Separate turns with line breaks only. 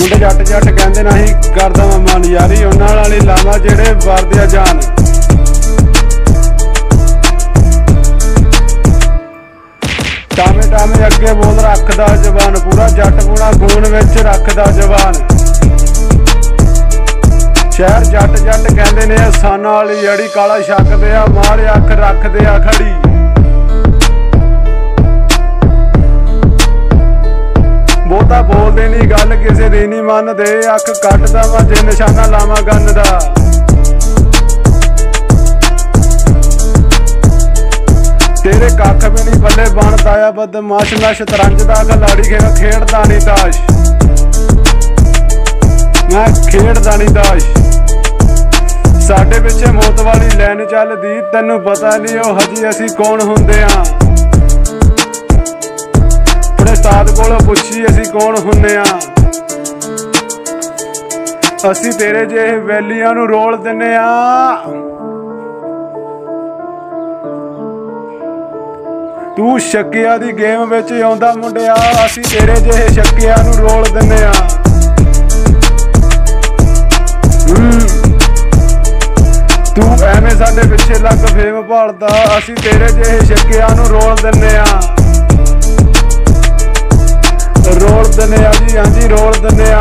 ਮੁੰਡੇ ਜੱਟ ਜੱਟ ਕਹਿੰਦੇ ਨਹੀਂ ਕਰਦਾ ਮੈਂ ਮਨ ਯਾਰੀ ਉਹਨਾਂ ਨਾਲ ਹੀ ਲਾਵਾਂ ਜਿਹੜੇ ਵਰਦੇ ਆ ਜਾਨ। ਟਾਵੇਂ ਟਾਵੇਂ ਅੱਗੇ ਬੋਲ ਰੱਖਦਾ ਜ਼ਬਾਨ ਪੂਰਾ ਜੱਟ ਪੂਣਾ ਖੂਨ ਵਿੱਚ ਰੱਖਦਾ ਜਵਾਨ। ਸ਼ਹਿਰ ਜੱਟ ਜੱਟ ਕਹਿੰਦੇ ਨੇ ਸਾਨਾਂ ਵਾਲੀ ਜੜੀ ਕਾਲਾ ਛੱਕਦੇ ਆ ਮਾਰ ਅੱਖ ਰੱਖਦੇ ਆ ਖੜੀ। ਬਹੁਤਾ ਬੋਲਦੇ ਨਹੀਂ ਗੱਲ ਕਿਸੇ ਦੀ ਨਹੀਂ ਮੰਨਦੇ ਅੱਖ ਕੱਟਦਾ ਵਾ ਜੇ ਨਿਸ਼ਾਨਾ ਲਾਵਾਂ ਗੰਨ ਦਾ। ਤੇਰੇ ਕੱਖ ਵੀ ਨਹੀਂ ਪੱਲੇ ਬਣਦਾ ਆ ਬਦਮਾਸ਼ ਮੈਂ ਸ਼ਤਰੰਜ ਦਾ ਖਿਲਾੜੀ ਖੇਡਦਾ ਨਹੀਂ ਤਾਸ਼। ਮੈਂ ਖੇਡਦਾ ਨਹੀਂ ਤਾਸ਼। ਸਾਡੇ ਪਿੱਛੇ ਮੌਤ ਵਾਲੀ ਲਾਈਨ ਚੱਲਦੀ ਤੈਨੂੰ ਪਤਾ ਨਹੀਂ ਉਹ ਹਜੀ ਅਸੀਂ ਕੌਣ ਹੁੰਦੇ ਆ। ਆਪਣੇ ਉਸਤਾਦ ਕੋਲੋਂ ਪੁੱਛੀ ਅਸੀਂ ਕੌਣ ਹੁੰਦੇ ਆ। ਅਸੀਂ ਤੇਰੇ ਜਿਹੇ ਵੈਲੀਆਂ ਨੂੰ ਰੋਲ ਦਿੰਨੇ ਆ। ਤੂੰ ਸ਼ੱਕਿਆ ਦੀ ਗੇਮ ਵਿੱਚ ਆਉਂਦਾ ਮੁੰਡਿਆ ਅਸੀਂ ਤੇਰੇ ਜਿਹੇ ਸ਼ੱਕਿਆਂ ਨੂੰ ਰੋਲ ਦਿੰਨੇ ਆ। ਤੂੰ ਐਵੇਂ ਸਾਡੇ ਪਿੱਛੇ ਲੱਗ ਫੇਮ ਭਾਲਦਾ ਅਸੀਂ ਤੇਰੇ ਜਿਹੇ ਸ਼ੱਕਿਆਂ ਨੂੰ ਰੋਲ ਦਿੰਨੇ ਆ। ਰੋਲ ਦਿੰਨੇ ਆ ਜੀ ਹਾਂਜੀ ਰੋਲ ਦਿੰਨੇ ਆ।